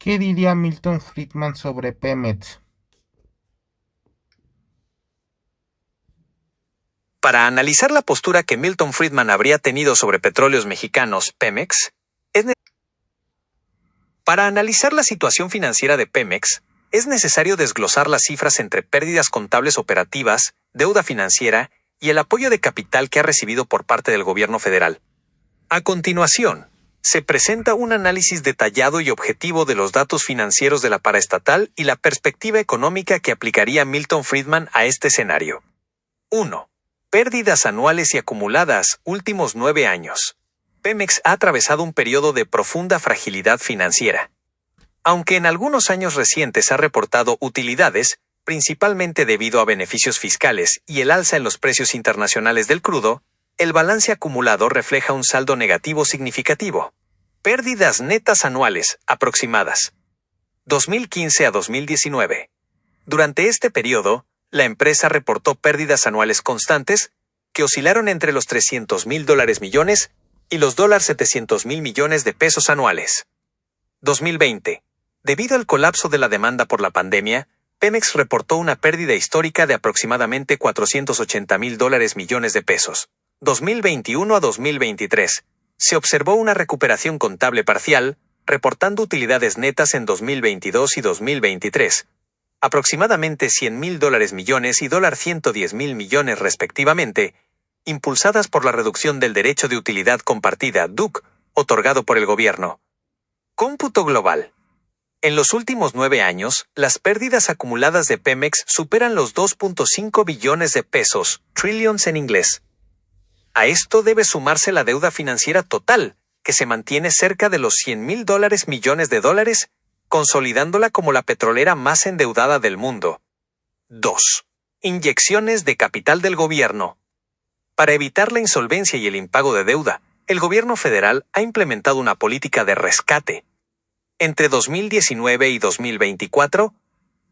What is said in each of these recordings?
¿Qué diría Milton Friedman sobre Pemex? Para analizar la postura que Milton Friedman habría tenido sobre Petróleos Mexicanos, Pemex, para analizar la situación financiera de Pemex, es necesario desglosar las cifras entre pérdidas contables operativas, deuda financiera y el apoyo de capital que ha recibido por parte del gobierno federal. A continuación, se presenta un análisis detallado y objetivo de los datos financieros de la paraestatal y la perspectiva económica que aplicaría Milton Friedman a este escenario. 1. Pérdidas anuales y acumuladas, últimos 9 años. Pemex ha atravesado un periodo de profunda fragilidad financiera. Aunque en algunos años recientes ha reportado utilidades, principalmente debido a beneficios fiscales y el alza en los precios internacionales del crudo, el balance acumulado refleja un saldo negativo significativo. Pérdidas netas anuales, aproximadas. 2015 a 2019. Durante este periodo, la empresa reportó pérdidas anuales constantes, que oscilaron entre los $300,000 millones y los $700,000 millones de pesos anuales. 2020. Debido al colapso de la demanda por la pandemia, Pemex reportó una pérdida histórica de aproximadamente $480,000 millones de pesos. 2021 a 2023. Se observó una recuperación contable parcial, reportando utilidades netas en 2022 y 2023. Aproximadamente $100,000 millones y $110,000 millones respectivamente, impulsadas por la reducción del derecho de utilidad compartida (DUC) otorgado por el gobierno. Cómputo global. En los últimos 9 años, las pérdidas acumuladas de Pemex superan los 2.5 billones de pesos, trillions en inglés. A esto debe sumarse la deuda financiera total, que se mantiene cerca de los $100,000 millones de dólares, consolidándola como la petrolera más endeudada del mundo. 2. Inyecciones de capital del gobierno. Para evitar la insolvencia y el impago de deuda, el gobierno federal ha implementado una política de rescate. Entre 2019 y 2024,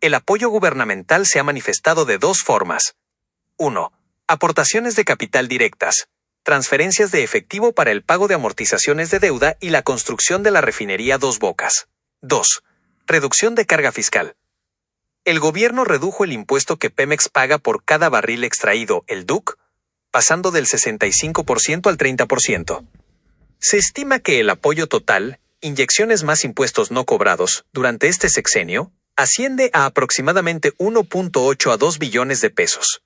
el apoyo gubernamental se ha manifestado de dos formas. 1. Aportaciones de capital directas, transferencias de efectivo para el pago de amortizaciones de deuda y la construcción de la refinería Dos Bocas. 2. Reducción de carga fiscal. El gobierno redujo el impuesto que Pemex paga por cada barril extraído, el DUC, pasando del 65% al 30%. Se estima que el apoyo total, inyecciones más impuestos no cobrados, durante este sexenio, asciende a aproximadamente 1.8 a 2 billones de pesos.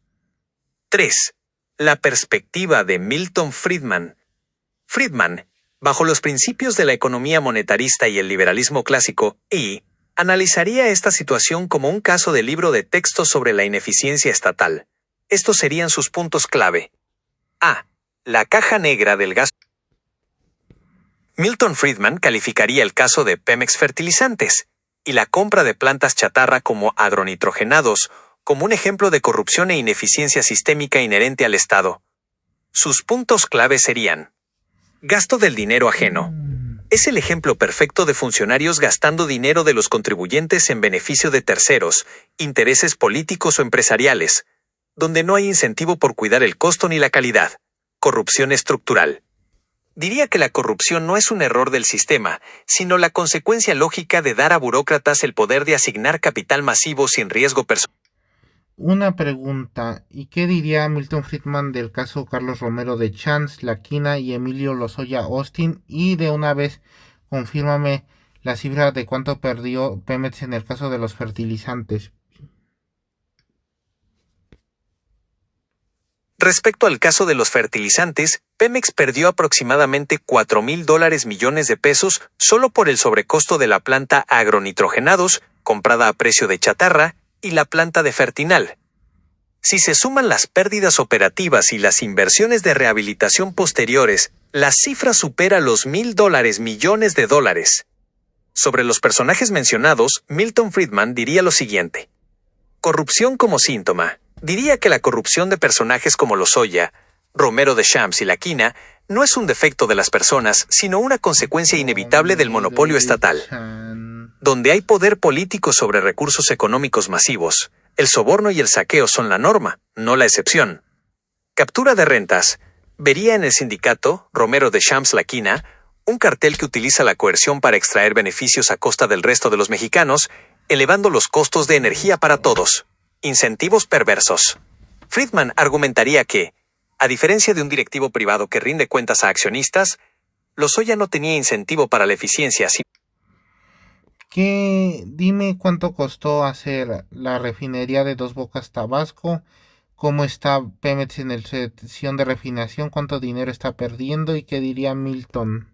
3. La perspectiva de Milton Friedman. Friedman, bajo los principios de la economía monetarista y el liberalismo clásico, analizaría esta situación como un caso de libro de texto sobre la ineficiencia estatal. Estos serían sus puntos clave. A. La caja negra del gasto. Milton Friedman calificaría el caso de Pemex Fertilizantes y la compra de plantas chatarra como agronitrogenados como un ejemplo de corrupción e ineficiencia sistémica inherente al Estado. Sus puntos clave serían: gasto del dinero ajeno. Es el ejemplo perfecto de funcionarios gastando dinero de los contribuyentes en beneficio de terceros, intereses políticos o empresariales, donde no hay incentivo por cuidar el costo ni la calidad. Corrupción estructural. Diría que la corrupción no es un error del sistema, sino la consecuencia lógica de dar a burócratas el poder de asignar capital masivo sin riesgo personal. Una pregunta, ¿y qué diría Milton Friedman del caso Carlos Romero de Champs, La Quina y Emilio Lozoya Austin? Y de una vez, confírmame la cifra de cuánto perdió Pemex en el caso de los fertilizantes. Respecto al caso de los fertilizantes, Pemex perdió aproximadamente $4,000 millones de pesos solo por el sobrecosto de la planta agronitrogenados, comprada a precio de chatarra, y la planta de Fertinal. Si se suman las pérdidas operativas y las inversiones de rehabilitación posteriores, la cifra supera los $1,000 millones de dólares. Sobre los personajes mencionados, Milton Friedman diría lo siguiente. Corrupción como síntoma. Diría que la corrupción de personajes como Lozoya, Romero de Champs y La Quina no es un defecto de las personas, sino una consecuencia inevitable del monopolio estatal. Donde hay poder político sobre recursos económicos masivos, el soborno y el saqueo son la norma, no la excepción. Captura de rentas. Vería en el sindicato, Romero de Champs La Quina, un cartel que utiliza la coerción para extraer beneficios a costa del resto de los mexicanos, elevando los costos de energía para todos. Incentivos perversos. Friedman argumentaría que, a diferencia de un directivo privado que rinde cuentas a accionistas, Lozoya no tenía incentivo para la eficiencia. Dime cuánto costó hacer la refinería de Dos Bocas Tabasco, cómo está Pemex en el sesión de refinación, cuánto dinero está perdiendo y qué diría Milton.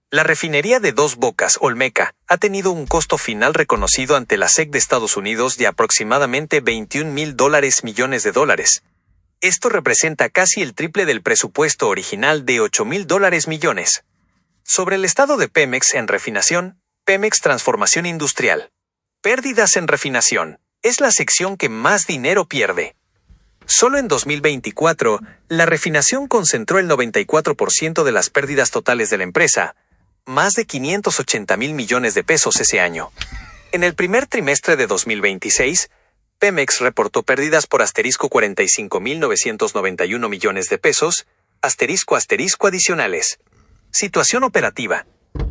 La refinería de Dos Bocas, Olmeca, ha tenido un costo final reconocido ante la SEC de Estados Unidos de aproximadamente $21,000 millones. Esto representa casi el triple del presupuesto original de $8,000 millones. Sobre el estado de Pemex en refinación, Pemex Transformación Industrial. Pérdidas en refinación. Es la sección que más dinero pierde. Solo en 2024, la refinación concentró el 94% de las pérdidas totales de la empresa, más de 580,000 millones de pesos ese año. En el primer trimestre de 2026, Pemex reportó pérdidas por *45,991 millones de pesos, ** adicionales. Situación operativa.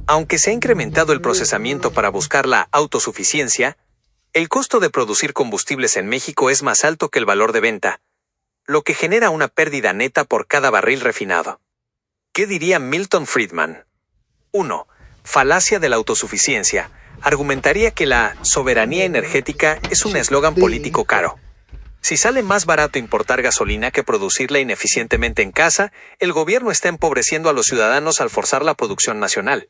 Aunque se ha incrementado el procesamiento para buscar la autosuficiencia, el costo de producir combustibles en México es más alto que el valor de venta, lo que genera una pérdida neta por cada barril refinado. ¿Qué diría Milton Friedman? 1. Falacia de la autosuficiencia. Argumentaría que la soberanía energética es un eslogan político caro. Si sale más barato importar gasolina que producirla ineficientemente en casa, el gobierno está empobreciendo a los ciudadanos al forzar la producción nacional.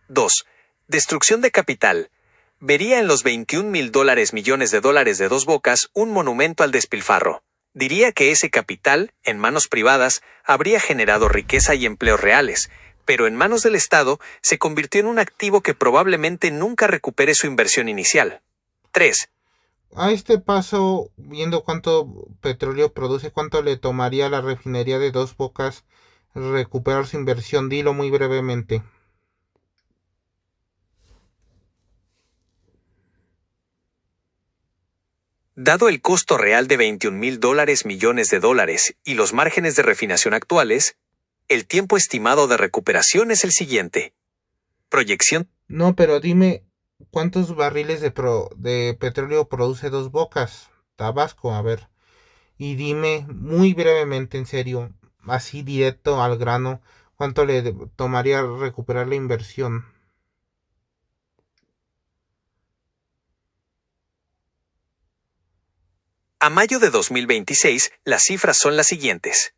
2. Destrucción de capital. Vería en los $21,000 millones de Dos Bocas un monumento al despilfarro. Diría que ese capital, en manos privadas, habría generado riqueza y empleos reales, pero en manos del Estado se convirtió en un activo que probablemente nunca recupere su inversión inicial. 3. A este paso, viendo cuánto petróleo produce, cuánto le tomaría a la refinería de Dos Bocas recuperar su inversión, dilo muy brevemente. Dado el costo real de $21,000 millones y los márgenes de refinación actuales, el tiempo estimado de recuperación es el siguiente. Proyección. No, pero dime, ¿cuántos barriles de petróleo produce Dos Bocas, Tabasco? A ver. Y dime muy brevemente, en serio, así directo al grano, ¿cuánto le tomaría recuperar la inversión? A mayo de 2026, las cifras son las siguientes.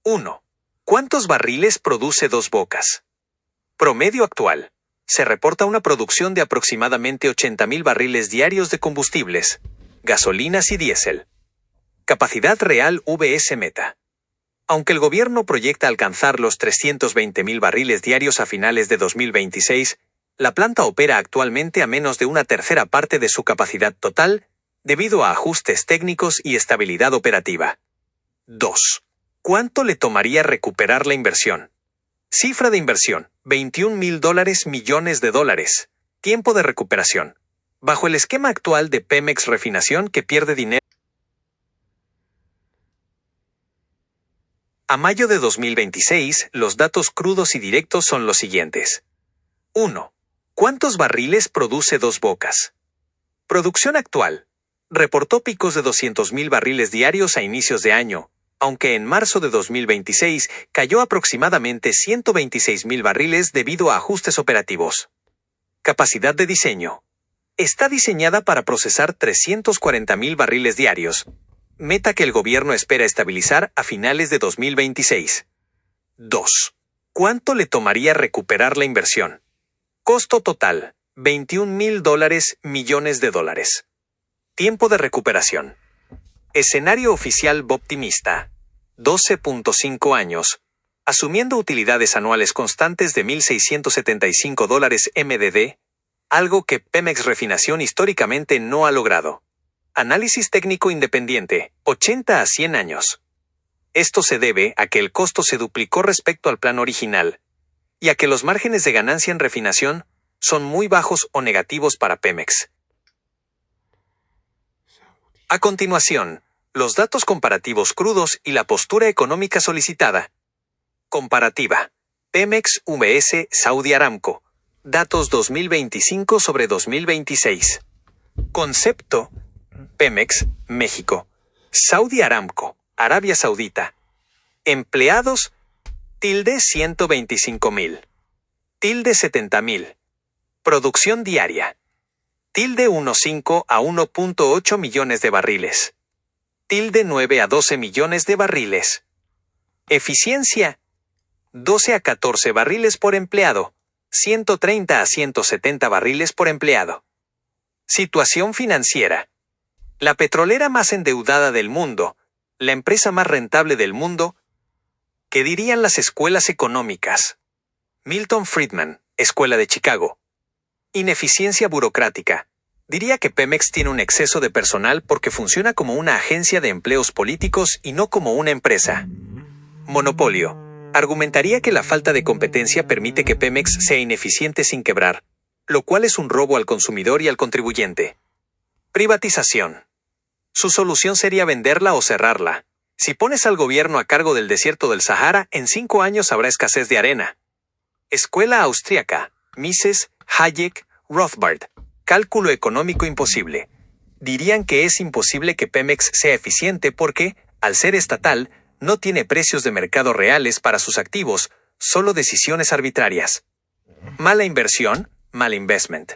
1. ¿Cuántos barriles produce Dos Bocas? Promedio actual. Se reporta una producción de aproximadamente 80,000 barriles diarios de combustibles, gasolinas y diésel. Capacidad real VS Meta. Aunque el gobierno proyecta alcanzar los 320,000 barriles diarios a finales de 2026, la planta opera actualmente a menos de una tercera parte de su capacidad total, debido a ajustes técnicos y estabilidad operativa. 2. ¿Cuánto le tomaría recuperar la inversión? Cifra de inversión, $21,000 millones. Tiempo de recuperación. Bajo el esquema actual de Pemex Refinación que pierde dinero. A mayo de 2026, los datos crudos y directos son los siguientes. 1. ¿Cuántos barriles produce Dos Bocas? Producción actual. Reportó picos de 200,000 barriles diarios a inicios de año, aunque en marzo de 2026 cayó aproximadamente 126,000 barriles debido a ajustes operativos. Capacidad de diseño. Está diseñada para procesar 340,000 barriles diarios, meta que el gobierno espera estabilizar a finales de 2026. 2. ¿Cuánto le tomaría recuperar la inversión? Costo total, $21,000 millones. Tiempo de recuperación. Escenario oficial optimista. 12.5 años. Asumiendo utilidades anuales constantes de $1,675 MDD, algo que Pemex Refinación históricamente no ha logrado. Análisis técnico independiente, 80 a 100 años. Esto se debe a que el costo se duplicó respecto al plan original, y a que los márgenes de ganancia en refinación son muy bajos o negativos para Pemex. A continuación, Los datos comparativos crudos y la postura económica solicitada. Comparativa. Pemex vs Saudi Aramco. Datos 2025 sobre 2026. Concepto. Pemex, México. Saudi Aramco, Arabia Saudita. Empleados. ~125,000. ~70,000. Producción diaria. 1.5 a 1.8 millones de barriles. 9 a 12 millones de barriles. Eficiencia. 12 a 14 barriles por empleado. 130 a 170 barriles por empleado. Situación financiera. La petrolera más endeudada del mundo, la empresa más rentable del mundo. ¿Qué dirían las escuelas económicas? Milton Friedman, Escuela de Chicago. Ineficiencia burocrática. Diría que Pemex tiene un exceso de personal porque funciona como una agencia de empleos políticos y no como una empresa. Monopolio. Argumentaría que la falta de competencia permite que Pemex sea ineficiente sin quebrar, lo cual es un robo al consumidor y al contribuyente. Privatización. Su solución sería venderla o cerrarla. Si pones al gobierno a cargo del desierto del Sahara, en 5 años habrá escasez de arena. Escuela austríaca. Mises, Hayek, Rothbard. Cálculo económico imposible. Dirían que es imposible que Pemex sea eficiente porque, al ser estatal, no tiene precios de mercado reales para sus activos, solo decisiones arbitrarias. Mala inversión, mal investment.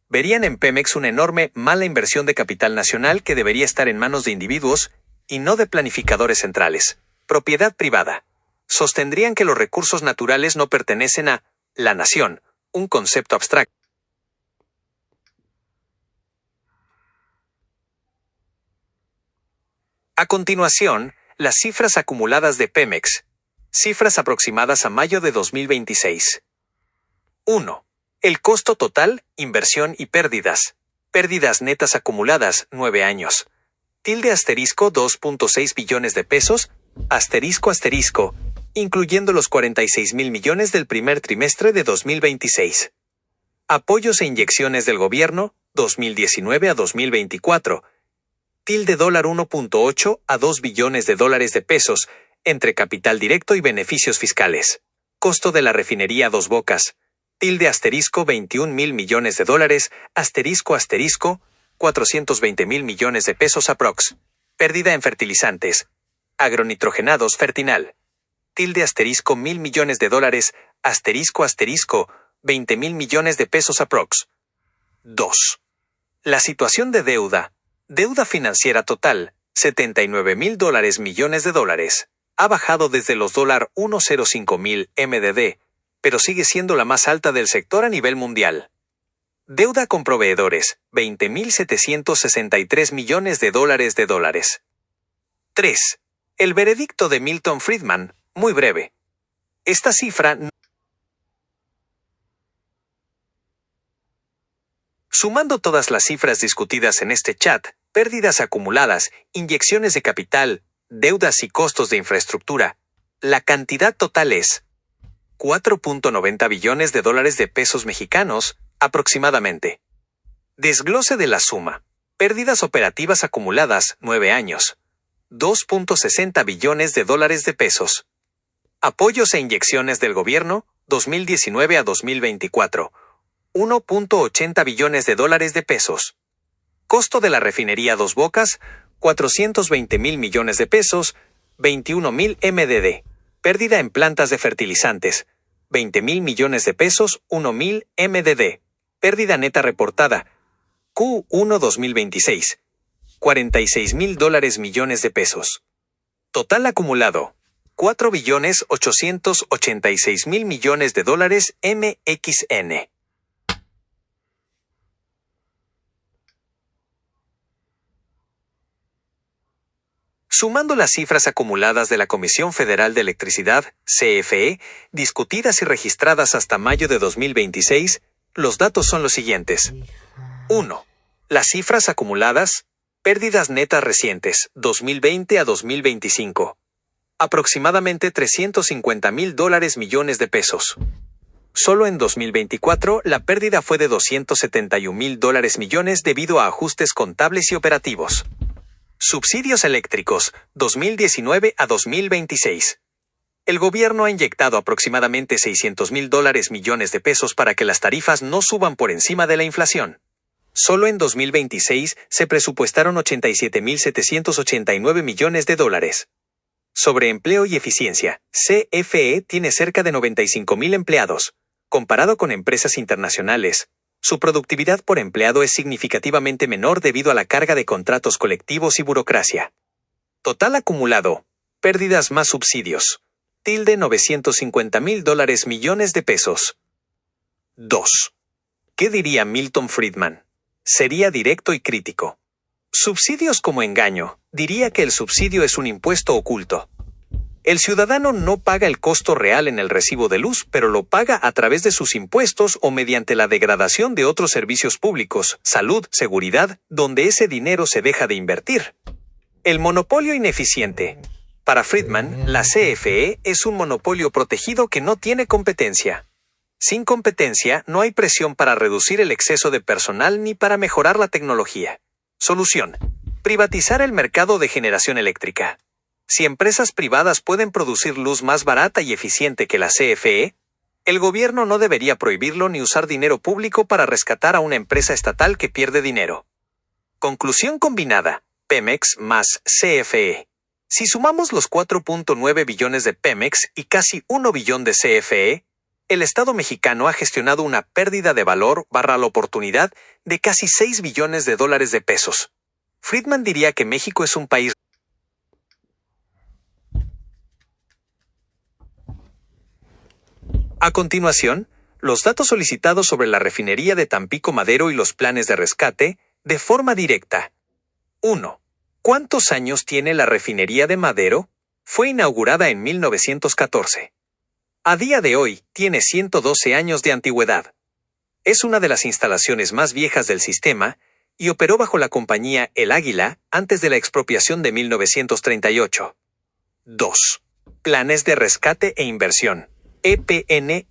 Verían en Pemex una enorme mala inversión de capital nacional que debería estar en manos de individuos y no de planificadores centrales. Propiedad privada. Sostendrían que los recursos naturales no pertenecen a la nación, un concepto abstracto. A continuación, las cifras acumuladas de Pemex. Cifras aproximadas a mayo de 2026. 1. El costo total, inversión y pérdidas. Pérdidas netas acumuladas, 9 años. ~asterisco 2.6 billones de pesos, *, incluyendo los 46,000 millones del primer trimestre de 2026. Apoyos e inyecciones del gobierno, 2019 a 2024. $1.8 a 2 billones de dólares de pesos, entre capital directo y beneficios fiscales. Costo de la refinería Dos Bocas. ~asterisco 21,000 millones de dólares, *, 420,000 millones de pesos aprox. Pérdida en fertilizantes. Agronitrogenados Fertinal. ~asterisco 1,000 millones de dólares, *, 20,000 millones de pesos aprox. 2. La situación de deuda. Deuda financiera total, $79,000 millones de dólares. Ha bajado desde los $105,000 MDD, pero sigue siendo la más alta del sector a nivel mundial. Deuda con proveedores, $20,763 millones de dólares. 3. El veredicto de Milton Friedman, muy breve. Esta cifra Sumando todas las cifras discutidas en este chat, pérdidas acumuladas, inyecciones de capital, deudas y costos de infraestructura, la cantidad total es 4.90 billones de dólares de pesos mexicanos, aproximadamente. Desglose de la suma. Pérdidas operativas acumuladas, 9 años. 2.60 billones de dólares de pesos. Apoyos e inyecciones del gobierno, 2019 a 2024. 1.80 billones de dólares de pesos. Costo de la refinería Dos Bocas, 420,000 millones de pesos, 21,000 MDD. Pérdida en plantas de fertilizantes, 20,000 millones de pesos, 1,000 MDD. Pérdida neta reportada, Q1 2026, 46,000 millones de pesos. Total acumulado, 4.886.000 millones de dólares MXN. Sumando las cifras acumuladas de la Comisión Federal de Electricidad, CFE, discutidas y registradas hasta mayo de 2026, los datos son los siguientes. 1. Las cifras acumuladas, pérdidas netas recientes, 2020 a 2025. Aproximadamente $350,000 millones de pesos. Solo en 2024, la pérdida fue de $271,000 millones debido a ajustes contables y operativos. Subsidios eléctricos, 2019 a 2026. El gobierno ha inyectado aproximadamente $600.000 millones de pesos para que las tarifas no suban por encima de la inflación. Solo en 2026 se presupuestaron $87.789 millones de dólares. Sobre empleo y eficiencia, CFE tiene cerca de 95.000 empleados. Comparado con empresas internacionales, su productividad por empleado es significativamente menor debido a la carga de contratos colectivos y burocracia. Total acumulado, pérdidas más subsidios. $950.000 millones de pesos. 2. ¿Qué diría Milton Friedman? Sería directo y crítico. Subsidios como engaño, diría que el subsidio es un impuesto oculto. El ciudadano no paga el costo real en el recibo de luz, pero lo paga a través de sus impuestos o mediante la degradación de otros servicios públicos, salud, seguridad, donde ese dinero se deja de invertir. El monopolio ineficiente. Para Friedman, la CFE es un monopolio protegido que no tiene competencia. Sin competencia, no hay presión para reducir el exceso de personal ni para mejorar la tecnología. Solución: privatizar el mercado de generación eléctrica. Si empresas privadas pueden producir luz más barata y eficiente que la CFE, el gobierno no debería prohibirlo ni usar dinero público para rescatar a una empresa estatal que pierde dinero. Conclusión combinada: Pemex más CFE. Si sumamos los 4.9 billones de Pemex y casi 1 billón de CFE, el Estado mexicano ha gestionado una pérdida de valor / la oportunidad de casi 6 billones de dólares de pesos. Friedman diría que México es un país. A continuación, los datos solicitados sobre la refinería de Tampico Madero y los planes de rescate, de forma directa. 1. ¿Cuántos años tiene la refinería de Madero? Fue inaugurada en 1914. A día de hoy, tiene 112 años de antigüedad. Es una de las instalaciones más viejas del sistema y operó bajo la compañía El Águila antes de la expropiación de 1938. 2. Planes de rescate e inversión. EPNVSAMLO.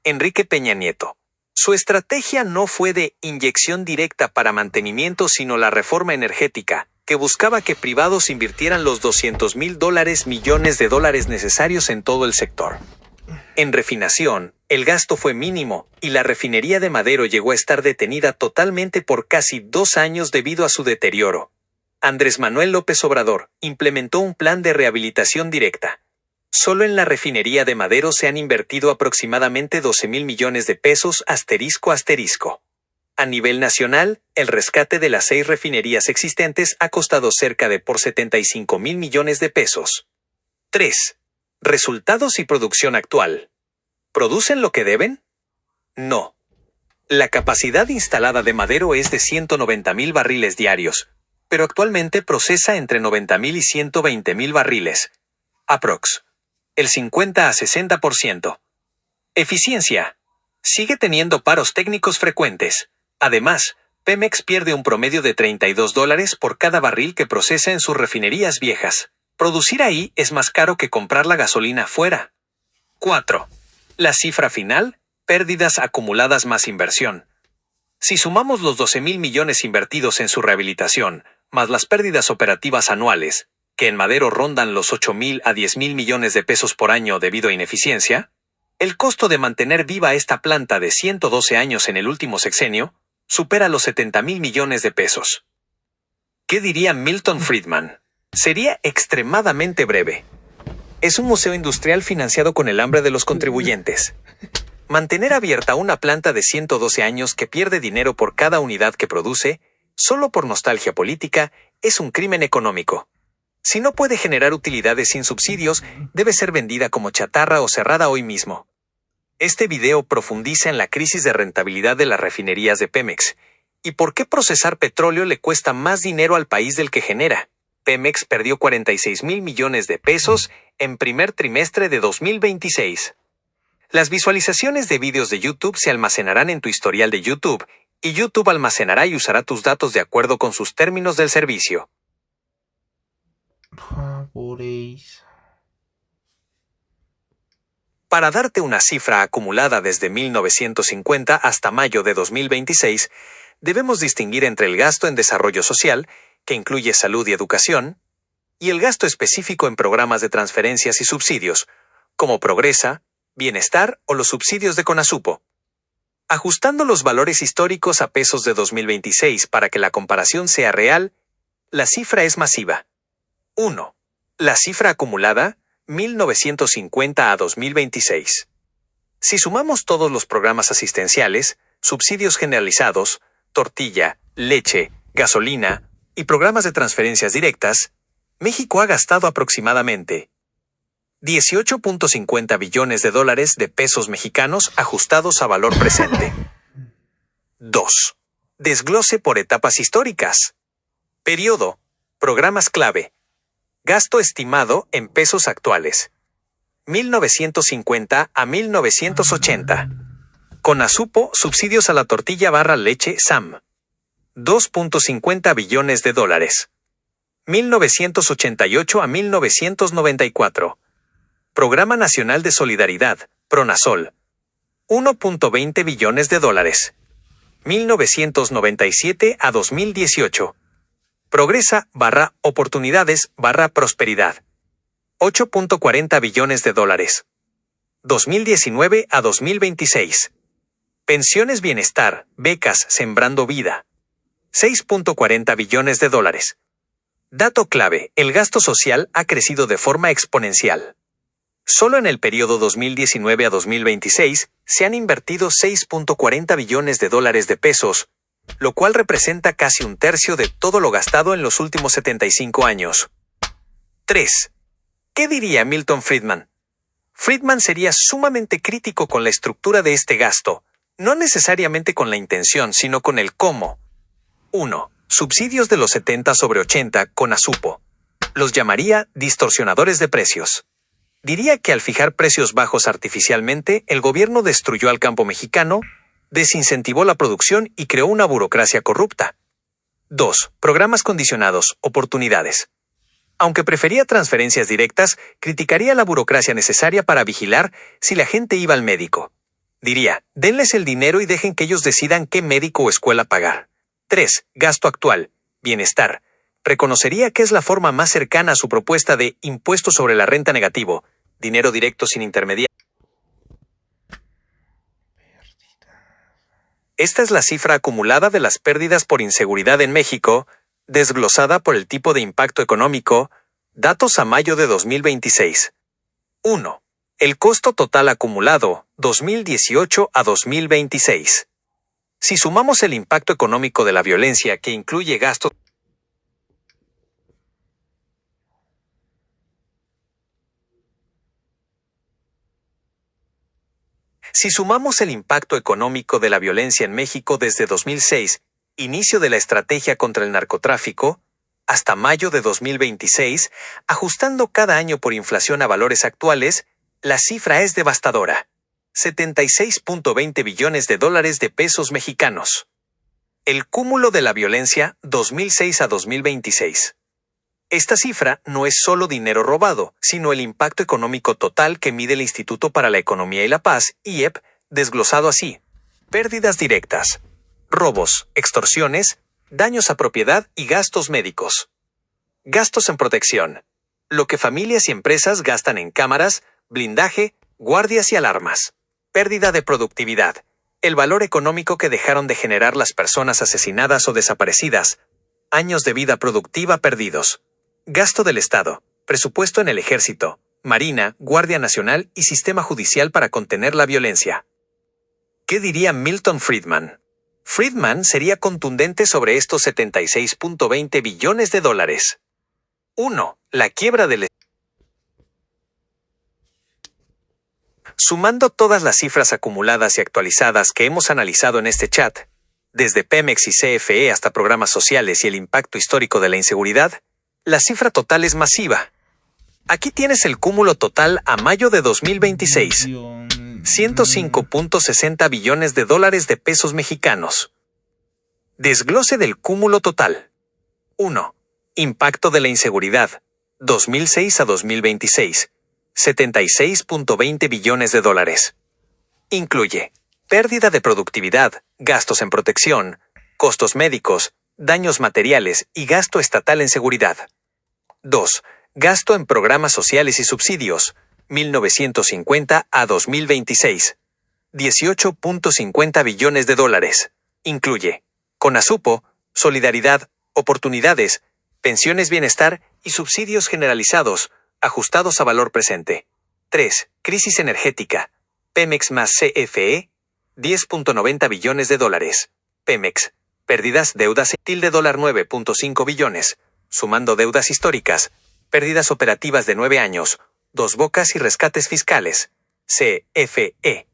Enrique Peña Nieto. Su estrategia no fue de inyección directa para mantenimiento, sino la reforma energética, que buscaba que privados invirtieran los $200.000 millones de dólares necesarios en todo el sector. En refinación, el gasto fue mínimo, y la refinería de Madero llegó a estar detenida totalmente por casi 2 años debido a su deterioro. Andrés Manuel López Obrador implementó un plan de rehabilitación directa. Solo en la refinería de Madero se han invertido aproximadamente 12.000 millones de pesos ***. A nivel nacional, el rescate de las 6 refinerías existentes ha costado cerca de por 75.000 millones de pesos. 3. Resultados y producción actual. ¿Producen lo que deben? No. La capacidad instalada de Madero es de 190.000 barriles diarios, pero actualmente procesa entre 90.000 y 120.000 barriles. Aprox. El 50 a 60%. Eficiencia. Sigue teniendo paros técnicos frecuentes. Además, Pemex pierde un promedio de $32 por cada barril que procesa en sus refinerías viejas. Producir ahí es más caro que comprar la gasolina fuera. 4. La cifra final: pérdidas acumuladas más inversión. Si sumamos los 12.000 millones invertidos en su rehabilitación, más las pérdidas operativas anuales, que en Madero rondan los 8.000 a 10.000 millones de pesos por año debido a ineficiencia, el costo de mantener viva esta planta de 112 años en el último sexenio supera los 70.000 millones de pesos. ¿Qué diría Milton Friedman? Sería extremadamente breve. Es un museo industrial financiado con el hambre de los contribuyentes. Mantener abierta una planta de 112 años que pierde dinero por cada unidad que produce, solo por nostalgia política, es un crimen económico. Si no puede generar utilidades sin subsidios, debe ser vendida como chatarra o cerrada hoy mismo. Este video profundiza en la crisis de rentabilidad de las refinerías de Pemex y por qué procesar petróleo le cuesta más dinero al país del que genera. Pemex perdió 46.000 millones de pesos en primer trimestre de 2026. Las visualizaciones de vídeos de YouTube se almacenarán en tu historial de YouTube, y YouTube almacenará y usará tus datos de acuerdo con sus términos del servicio. Para darte una cifra acumulada desde 1950 hasta mayo de 2026, debemos distinguir entre el gasto en desarrollo social, que incluye salud y educación, y el gasto específico en programas de transferencias y subsidios, como Progresa, Bienestar o los subsidios de Conasupo. Ajustando los valores históricos a pesos de 2026 para que la comparación sea real, la cifra es masiva. 1. La cifra acumulada, 1950 a 2026. Si sumamos todos los programas asistenciales, subsidios generalizados, tortilla, leche, gasolina y programas de transferencias directas, México ha gastado aproximadamente 18.50 billones de dólares de pesos mexicanos ajustados a valor presente. 2. Desglose por etapas históricas. Periodo. Programas clave. Gasto estimado en pesos actuales. 1950 a 1980. Conasupo, subsidios a la tortilla barra leche SAM. 2.50 billones de dólares. 1988 a 1994. Programa Nacional de Solidaridad, PRONASOL. 1.20 billones de dólares. 1997 a 2018. Progresa barra oportunidades barra prosperidad. 8.40 billones de dólares. 2019 a 2026. Pensiones Bienestar, becas Sembrando Vida. 6.40 billones de dólares. Dato clave, el gasto social ha crecido de forma exponencial. Solo en el periodo 2019 a 2026 se han invertido 6.40 billones de dólares de pesos, lo cual representa casi un tercio de todo lo gastado en los últimos 75 años. 3. ¿Qué diría Milton Friedman? Friedman sería sumamente crítico con la estructura de este gasto, no necesariamente con la intención, sino con el cómo. 1. Subsidios de los 70 sobre 80 Conasupo. Los llamaría distorsionadores de precios. Diría que al fijar precios bajos artificialmente, el gobierno destruyó al campo mexicano, desincentivó la producción y creó una burocracia corrupta. 2. Programas condicionados, oportunidades. Aunque prefería transferencias directas, criticaría la burocracia necesaria para vigilar si la gente iba al médico. Diría, denles el dinero y dejen que ellos decidan qué médico o escuela pagar. 3. Gasto actual, bienestar. Reconocería que es la forma más cercana a su propuesta de impuesto sobre la renta negativo, dinero directo sin intermediarios. Esta es la cifra acumulada de las pérdidas por inseguridad en México, desglosada por el tipo de impacto económico, datos a mayo de 2026. 1. El costo total acumulado, 2018 a 2026. Si sumamos el impacto económico de la violencia que incluye gastos Si sumamos el impacto económico de la violencia en México desde 2006, inicio de la estrategia contra el narcotráfico, hasta mayo de 2026, ajustando cada año por inflación a valores actuales, la cifra es devastadora. 76.20 billones de dólares de pesos mexicanos. El cúmulo de la violencia 2006 a 2026. Esta cifra no es solo dinero robado, sino el impacto económico total que mide el Instituto para la Economía y la Paz, IEP, desglosado así. Pérdidas directas, robos, extorsiones, daños a propiedad y gastos médicos. Gastos en protección. Lo que familias y empresas gastan en cámaras, blindaje, guardias y alarmas. Pérdida de productividad. El valor económico que dejaron de generar las personas asesinadas o desaparecidas. Años de vida productiva perdidos. Gasto del Estado. Presupuesto en el Ejército, Marina, Guardia Nacional y Sistema Judicial para contener la violencia. ¿Qué diría Milton Friedman? Friedman sería contundente sobre estos 76.20 billones de dólares. 1. La quiebra del Sumando todas las cifras acumuladas y actualizadas que hemos analizado en este chat, desde Pemex y CFE hasta programas sociales y el impacto histórico de la inseguridad, la cifra total es masiva. Aquí tienes el cúmulo total a mayo de 2026. 105.60 billones de dólares de pesos mexicanos. Desglose del cúmulo total. 1. Impacto de la inseguridad. 2006 a 2026. 76.20 billones de dólares. Incluye pérdida de productividad, gastos en protección, costos médicos, daños materiales y gasto estatal en seguridad. 2. Gasto en programas sociales y subsidios, 1950 a 2026. 18.50 billones de dólares. Incluye CONASUPO, Solidaridad, Oportunidades, Pensiones Bienestar y subsidios generalizados, ajustados a valor presente. 3. Crisis energética. Pemex más CFE, 10.90 billones de dólares. Pemex. Pérdidas, deudas, $9.5 billones. Sumando deudas históricas. Pérdidas operativas de 9 años. Dos Bocas y rescates fiscales. CFE.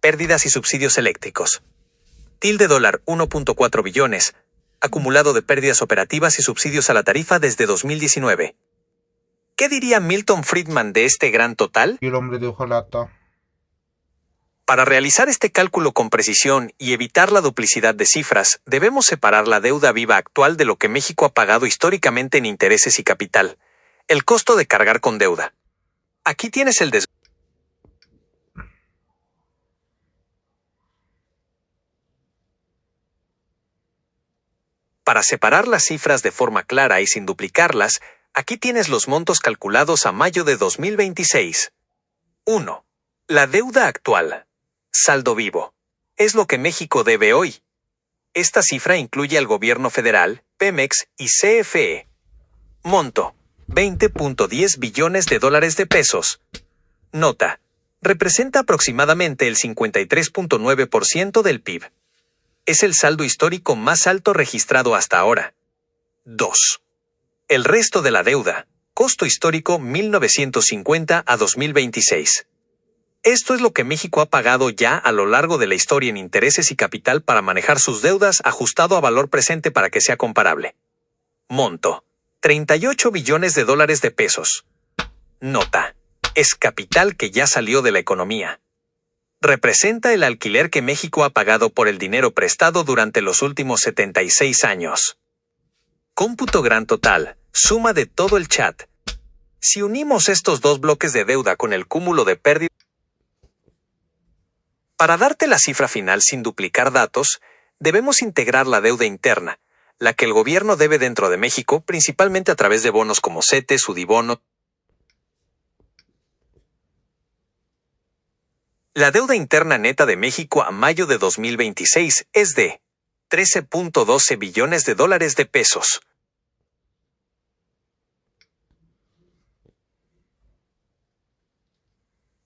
Pérdidas y subsidios eléctricos. $1.4 billones. Acumulado de pérdidas operativas y subsidios a la tarifa desde 2019. ¿Qué diría Milton Friedman de este gran total? Y el hombre de hojalata. Para realizar este cálculo con precisión y evitar la duplicidad de cifras, debemos separar la deuda viva actual de lo que México ha pagado históricamente en intereses y capital. El costo de cargar con deuda. Aquí tienes el Para separar las cifras de forma clara y sin duplicarlas, aquí tienes los montos calculados a mayo de 2026. 1. La deuda actual. Saldo vivo. Es lo que México debe hoy. Esta cifra incluye al gobierno federal, Pemex y CFE. Monto. 20.10 billones de dólares de pesos. Nota. Representa aproximadamente el 53.9% del PIB. Es el saldo histórico más alto registrado hasta ahora. 2. El resto de la deuda. Costo histórico 1950 a 2026. Esto es lo que México ha pagado ya a lo largo de la historia en intereses y capital para manejar sus deudas ajustado a valor presente para que sea comparable. Monto. 38 billones de dólares de pesos. Nota. Es capital que ya salió de la economía. Representa el alquiler que México ha pagado por el dinero prestado durante los últimos 76 años. Cómputo gran total. Suma de todo el chat. Si unimos estos dos bloques de deuda con el cúmulo de pérdidas. Para darte la cifra final sin duplicar datos, debemos integrar la deuda interna, la que el gobierno debe dentro de México, principalmente a través de bonos como CETES, UDIBONO. La deuda interna neta de México a mayo de 2026 es de 13.12 billones de dólares de pesos.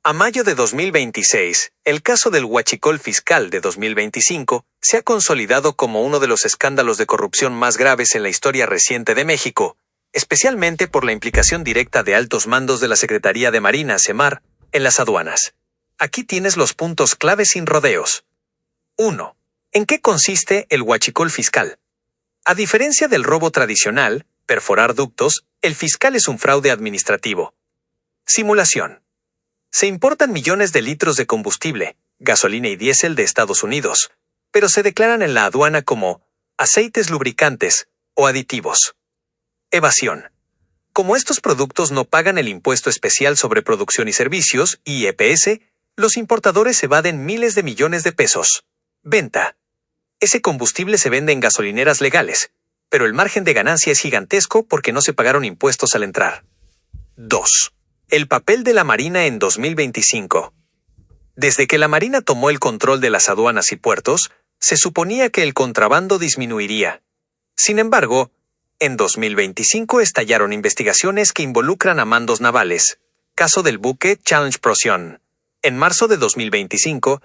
A mayo de 2026, el caso del huachicol fiscal de 2025 se ha consolidado como uno de los escándalos de corrupción más graves en la historia reciente de México, especialmente por la implicación directa de altos mandos de la Secretaría de Marina, SEMAR, en las aduanas. Aquí tienes los puntos clave sin rodeos. 1. ¿En qué consiste el huachicol fiscal? A diferencia del robo tradicional, perforar ductos, el fiscal es un fraude administrativo. Simulación. Se importan millones de litros de combustible, gasolina y diésel de Estados Unidos, pero se declaran en la aduana como aceites lubricantes o aditivos. Evasión. Como estos productos no pagan el impuesto especial sobre producción y servicios, IEPS, los importadores evaden miles de millones de pesos. Venta. Ese combustible se vende en gasolineras legales, pero el margen de ganancia es gigantesco porque no se pagaron impuestos al entrar. 2. El papel de la Marina en 2025. Desde que la Marina tomó el control de las aduanas y puertos, se suponía que el contrabando disminuiría. Sin embargo, en 2025 estallaron investigaciones que involucran a mandos navales. Caso del buque Challenge Procyon. En marzo de 2025,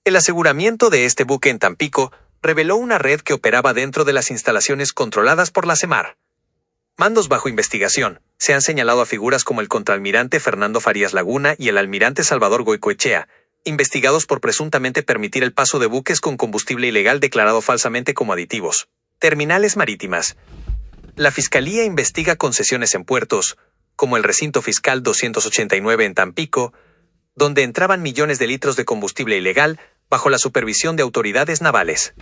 el aseguramiento de este buque en Tampico reveló una red que operaba dentro de las instalaciones controladas por la SEMAR. Mandos bajo investigación. Se han señalado a figuras como el contraalmirante Fernando Farías Laguna y el almirante Salvador Goicoechea, investigados por presuntamente permitir el paso de buques con combustible ilegal declarado falsamente como aditivos. Terminales marítimas. La Fiscalía investiga concesiones en puertos, como el recinto fiscal 289 en Tampico, donde entraban millones de litros de combustible ilegal bajo la supervisión de autoridades navales.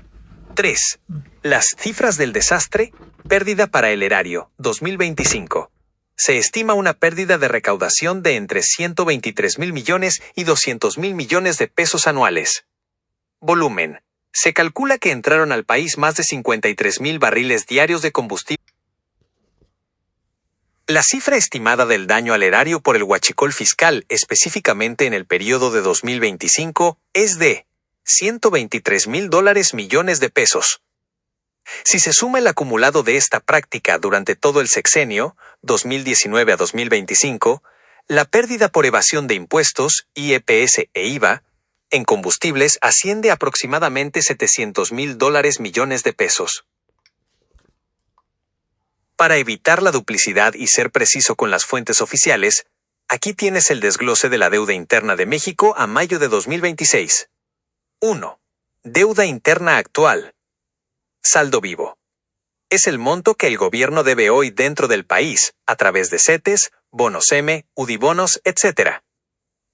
3. Las cifras del desastre. Pérdida para el erario, 2025. Se estima una pérdida de recaudación de entre 123 mil millones y 200 mil millones de pesos anuales. Volumen. Se calcula que entraron al país más de 53,000 barriles diarios de combustible. La cifra estimada del daño al erario por el huachicol fiscal, específicamente en el periodo de 2025, es de $123,000 millones de pesos. Si se suma el acumulado de esta práctica durante todo el sexenio, 2019 a 2025, la pérdida por evasión de impuestos, IEPS e IVA, en combustibles asciende a aproximadamente $700,000 millones de pesos. Para evitar la duplicidad y ser preciso con las fuentes oficiales, aquí tienes el desglose de la deuda interna de México a mayo de 2026. 1. Deuda interna actual. Saldo vivo. Es el monto que el gobierno debe hoy dentro del país, a través de CETES, bonos M, UDIbonos, etc.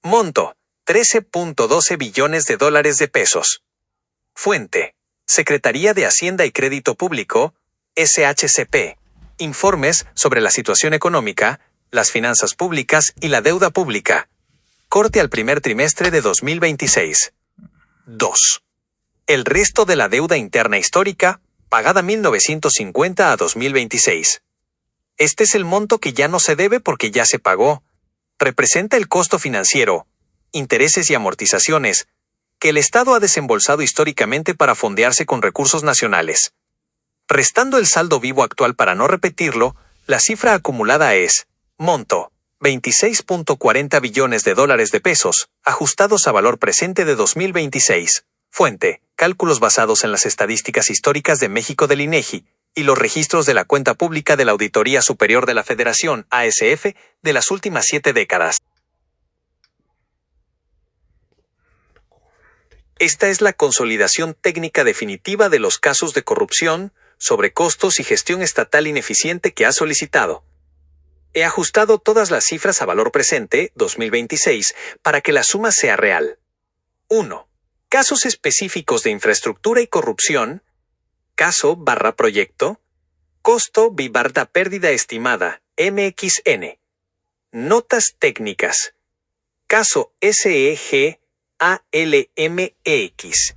Monto: $13.12 billones de pesos. Fuente: Secretaría de Hacienda y Crédito Público, SHCP. Informes sobre la situación económica, las finanzas públicas y la deuda pública. Corte al primer trimestre de 2026. 2. El resto de la deuda interna histórica, pagada 1950 a 2026. Este es el monto que ya no se debe porque ya se pagó. Representa el costo financiero, intereses y amortizaciones, que el Estado ha desembolsado históricamente para fondearse con recursos nacionales. Restando el saldo vivo actual para no repetirlo, la cifra acumulada es, monto, $26.40 billones de pesos, ajustados a valor presente de 2026. Fuente: cálculos basados en las estadísticas históricas de México del INEGI y los registros de la cuenta pública de la Auditoría Superior de la Federación, ASF, de las últimas 7 décadas. Esta es la consolidación técnica definitiva de los casos de corrupción, sobrecostos y gestión estatal ineficiente que ha solicitado. He ajustado todas las cifras a valor presente, 2026, para que la suma sea real. 1. Casos específicos de infraestructura y corrupción. Caso/proyecto. Costo/pérdida estimada, MXN. Notas técnicas. Caso SEG ALMX.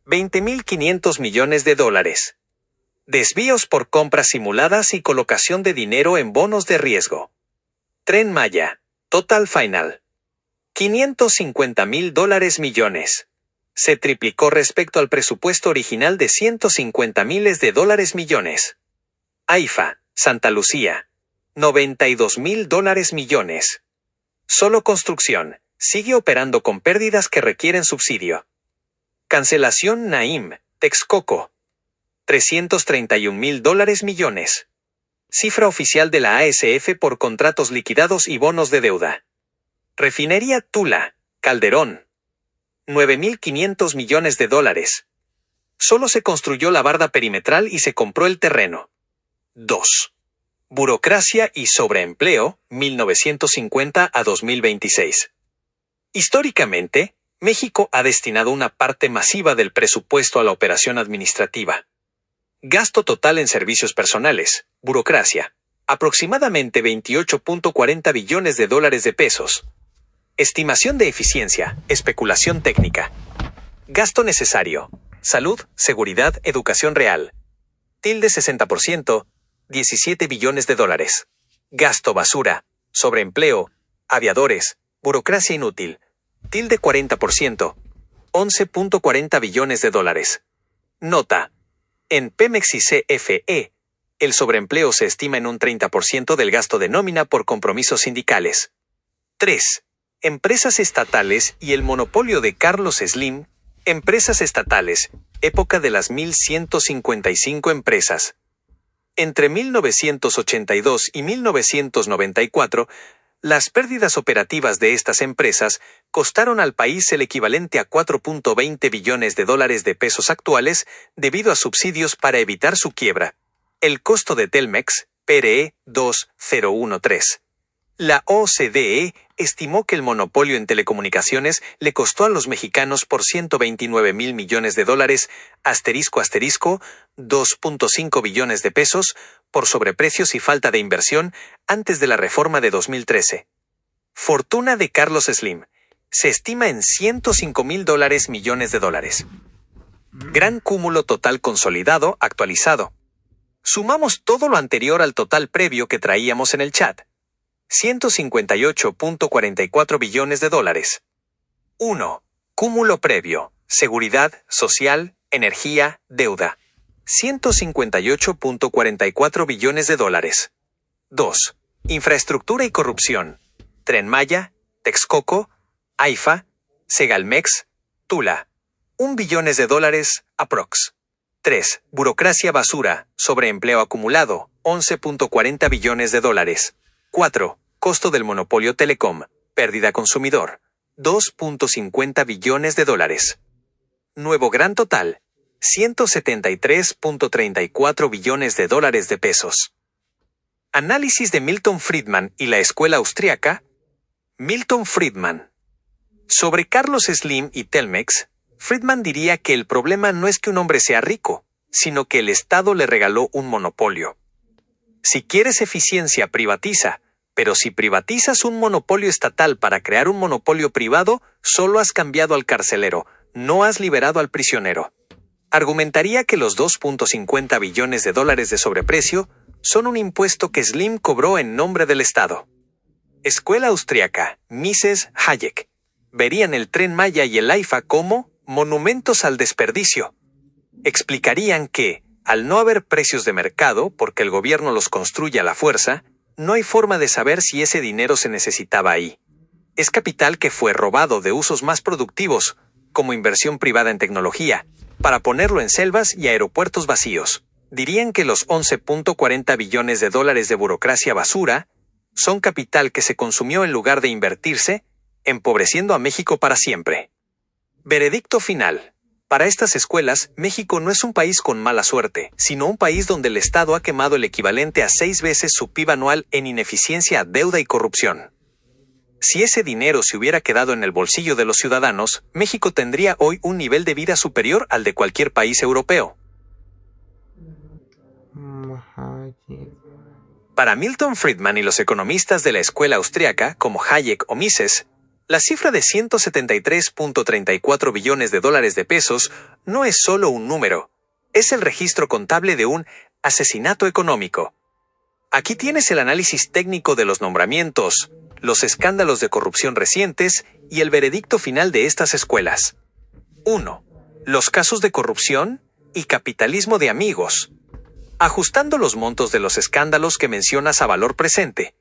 $20,500 millones. Desvíos por compras simuladas y colocación de dinero en bonos de riesgo. Tren Maya. Total Final. $550,000 millones. Se triplicó respecto al presupuesto original de $150,000 millones. AIFA, Santa Lucía. $92,000 millones. Solo Construcción. Sigue operando con pérdidas que requieren subsidio. Cancelación Naim, Texcoco. $331,000 millones. Cifra oficial de la ASF por contratos liquidados y bonos de deuda. Refinería Tula, Calderón. $9,500 millones. Solo se construyó la barda perimetral y se compró el terreno. 2. Burocracia y sobreempleo, 1950 a 2026. Históricamente, México ha destinado una parte masiva del presupuesto a la operación administrativa. Gasto total en servicios personales, burocracia, aproximadamente $28.40 billones de pesos. Estimación de eficiencia, especulación técnica. Gasto necesario, salud, seguridad, educación real. ~60%, $17 billones. Gasto basura, sobreempleo, aviadores, burocracia inútil. ~40%, $11.40 billones. Nota: en Pemex y CFE, el sobreempleo se estima en un 30% del gasto de nómina por compromisos sindicales. 3. Empresas estatales y el monopolio de Carlos Slim. Empresas estatales, época de las 1,155 empresas. Entre 1982 y 1994, las pérdidas operativas de estas empresas costaron al país el equivalente a $4.20 billones de pesos actuales debido a subsidios para evitar su quiebra. El costo de Telmex, PRE 2013. La OCDE estimó que el monopolio en telecomunicaciones le costó a los mexicanos por $129,000 millones, $2.5 billones de pesos, por sobreprecios y falta de inversión antes de la reforma de 2013. Fortuna de Carlos Slim se estima en $105,000 millones. Gran cúmulo total consolidado actualizado. Sumamos todo lo anterior al total previo que traíamos en el chat. 158.44 billones de dólares. 1. Cúmulo previo. Seguridad, social, energía, deuda. 158.44 billones de dólares. 2. Infraestructura y corrupción. Tren Maya, Texcoco, AIFA, Segalmex, Tula. 1 billones de dólares, aprox. 3. Burocracia basura, sobreempleo acumulado, 11.40 billones de dólares. 4. Costo del monopolio Telecom, pérdida consumidor, 2.50 billones de dólares. Nuevo gran total, 173.34 billones de dólares de pesos. Análisis de Milton Friedman y la escuela austríaca. Milton Friedman. Sobre Carlos Slim y Telmex, Friedman diría que el problema no es que un hombre sea rico, sino que el Estado le regaló un monopolio. Si quieres eficiencia, privatiza, pero si privatizas un monopolio estatal para crear un monopolio privado, solo has cambiado al carcelero, no has liberado al prisionero. Argumentaría que los 2.50 billones de dólares de sobreprecio son un impuesto que Slim cobró en nombre del Estado. Escuela austríaca, Mises Hayek. Verían el Tren Maya y el AIFA como monumentos al desperdicio. Explicarían que, al no haber precios de mercado, porque el gobierno los construye a la fuerza, no hay forma de saber si ese dinero se necesitaba ahí. Es capital que fue robado de usos más productivos, como inversión privada en tecnología, para ponerlo en selvas y aeropuertos vacíos. Dirían que los 11.40 billones de dólares de burocracia basura son capital que se consumió en lugar de invertirse, empobreciendo a México para siempre. Veredicto final. Para estas escuelas, México no es un país con mala suerte, sino un país donde el Estado ha quemado el equivalente a 6 veces su PIB anual en ineficiencia, deuda y corrupción. Si ese dinero se hubiera quedado en el bolsillo de los ciudadanos, México tendría hoy un nivel de vida superior al de cualquier país europeo. Para Milton Friedman y los economistas de la escuela austríaca, como Hayek o Mises, la cifra de 173.34 billones de dólares de pesos no es solo un número, es el registro contable de un asesinato económico. Aquí tienes el análisis técnico de los nombramientos, los escándalos de corrupción recientes y el veredicto final de estas escuelas. 1. Los casos de corrupción y capitalismo de amigos. Ajustando los montos de los escándalos que mencionas a valor presente.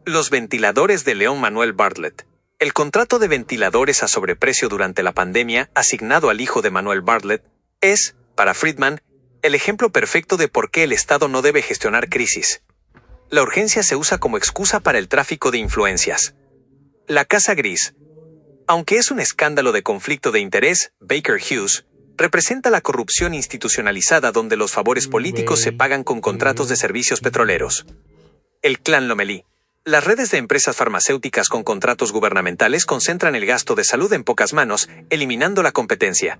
Los ventiladores de León Manuel Bartlett. El contrato de ventiladores a sobreprecio durante la pandemia asignado al hijo de Manuel Bartlett es, para Friedman, el ejemplo perfecto de por qué el Estado no debe gestionar crisis. La urgencia se usa como excusa para el tráfico de influencias. La Casa Gris. Aunque es un escándalo de conflicto de interés, Baker Hughes representa la corrupción institucionalizada donde los favores políticos se pagan con contratos de servicios petroleros. El Clan Lomelí. Las redes de empresas farmacéuticas con contratos gubernamentales concentran el gasto de salud en pocas manos, eliminando la competencia.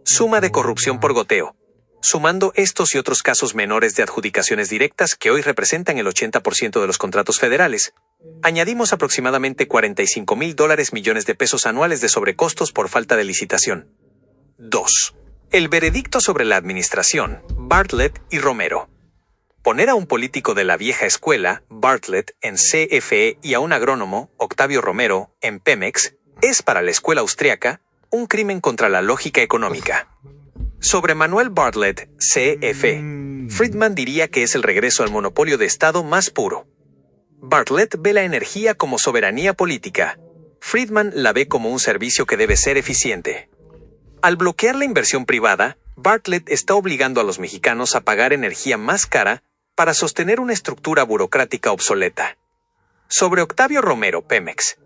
Suma de corrupción por goteo. Sumando estos y otros casos menores de adjudicaciones directas que hoy representan el 80% de los contratos federales, añadimos aproximadamente $45,000 millones de pesos anuales de sobrecostos por falta de licitación. 2. El veredicto sobre la administración, Bartlett y Romero. Poner a un político de la vieja escuela, Bartlett, en CFE y a un agrónomo, Octavio Romero, en Pemex, es para la escuela austríaca un crimen contra la lógica económica. Sobre Manuel Bartlett, CFE, Friedman diría que es el regreso al monopolio de Estado más puro. Bartlett ve la energía como soberanía política. Friedman la ve como un servicio que debe ser eficiente. Al bloquear la inversión privada, Bartlett está obligando a los mexicanos a pagar energía más cara para sostener una estructura burocrática obsoleta. Sobre Octavio Romero, Pemex.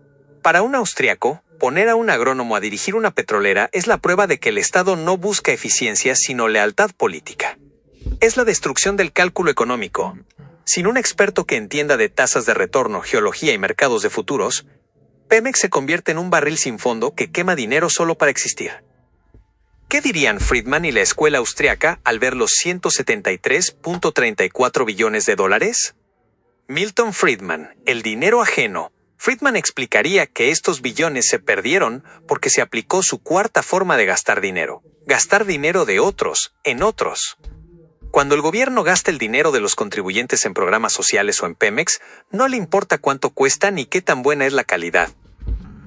Para un austriaco, poner a un agrónomo a dirigir una petrolera es la prueba de que el Estado no busca eficiencia sino lealtad política. Es la destrucción del cálculo económico. Sin un experto que entienda de tasas de retorno, geología y mercados de futuros, Pemex se convierte en un barril sin fondo que quema dinero solo para existir. ¿Qué dirían Friedman y la escuela austriaca al ver los 173.34 billones de dólares? Milton Friedman, el dinero ajeno, Friedman explicaría que estos billones se perdieron porque se aplicó su cuarta forma de gastar dinero de otros, en otros. Cuando el gobierno gasta el dinero de los contribuyentes en programas sociales o en Pemex, no le importa cuánto cuesta ni qué tan buena es la calidad.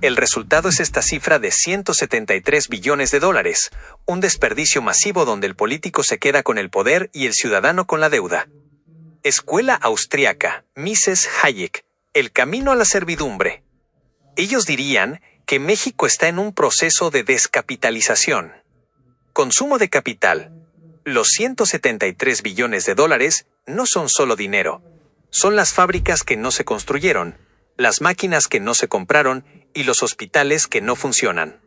El resultado es esta cifra de 173 billones de dólares, un desperdicio masivo donde el político se queda con el poder y el ciudadano con la deuda. Escuela austriaca, Mises Hayek, el camino a la servidumbre. Ellos dirían que México está en un proceso de descapitalización. Consumo de capital. Los 173 billones de dólares no son solo dinero. Son las fábricas que no se construyeron, las máquinas que no se compraron y los hospitales que no funcionan.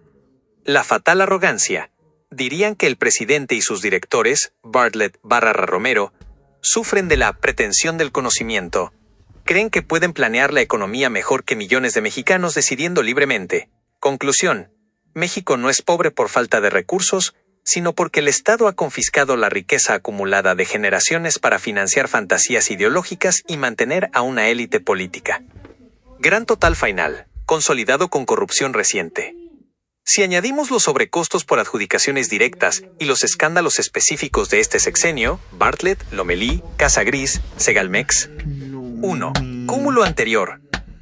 La fatal arrogancia. Dirían que el presidente y sus directores, Bartlett/Romero, sufren de la pretensión del conocimiento. Creen que pueden planear la economía mejor que millones de mexicanos decidiendo libremente. Conclusión. México no es pobre por falta de recursos, sino porque el Estado ha confiscado la riqueza acumulada de generaciones para financiar fantasías ideológicas y mantener a una élite política. Gran total final, consolidado con corrupción reciente. Si añadimos los sobrecostos por adjudicaciones directas y los escándalos específicos de este sexenio, Bartlett, Lomelí, Casa Gris, Segalmex. 1. Cúmulo anterior.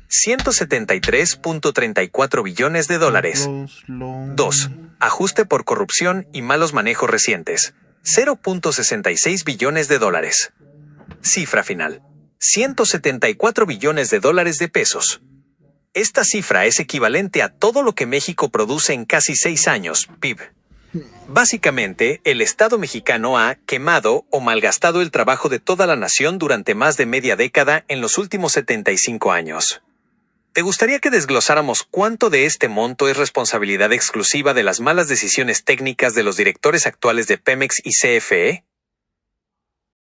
173.34 billones de dólares. 2. Ajuste por corrupción y malos manejos recientes. 0.66 billones de dólares. Cifra final. 174 billones de dólares de pesos. Esta cifra es equivalente a todo lo que México produce en casi 6 años, PIB. Básicamente, el Estado mexicano ha quemado o malgastado el trabajo de toda la nación durante más de media década en los últimos 75 años. ¿Te gustaría que desglosáramos cuánto de este monto es responsabilidad exclusiva de las malas decisiones técnicas de los directores actuales de Pemex y CFE?